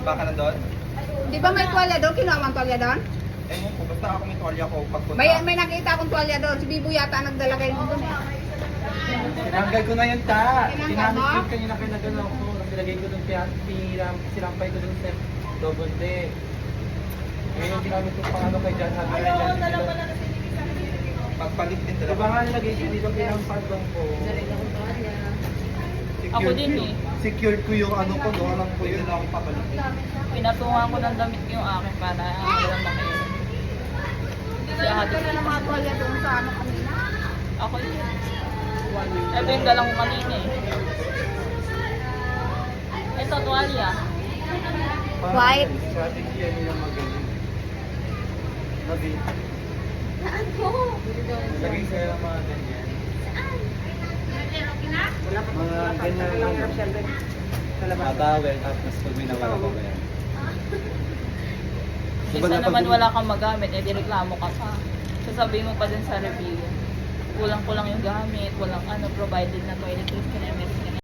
Baka nandun? Di ba may tuwalya doon? Kinuha mo ang tuwalya doon? Ewan ko, basta ako may tuwalya ko pagpunta. May nakita akong tuwalya doon. Si Bibo yata nagdala kayo doon eh. Tinanggal ko na yun, ta. Tinanggal mo? Tinamit yun kanina kinagano ko. Nilagay ko dun, sinampay ko dun sa double deck. Ngayon yung ginamit ko pang ano kay John Hagar. Pagpalit din talaga. Diba nga nilagay ko dito pinampadong ko. Ako din eh. Secured ko yung ano ko, no? Alam ko yun ako papalit. Pinatungan ko ng damit yung akin para walang makainom. Si ate. Nagdala ng mga tuwalya doon sa ano kanina. Ako yun. Ito yung dalang ko kanina eh. Ito, tuwalya. White. Strategy yan yung magaling. Lagi. Lagay sa'yo ng mga ganyan. Mga ganyan lang. Mabawel, tapos pag may nawala ko ba yan? Isa naman wala kang magamit, eh direklamo ka pa. Sasabihin mo pa din sa review. Kulang-kulang yung gamit, walang ano, provided na toiletries ka na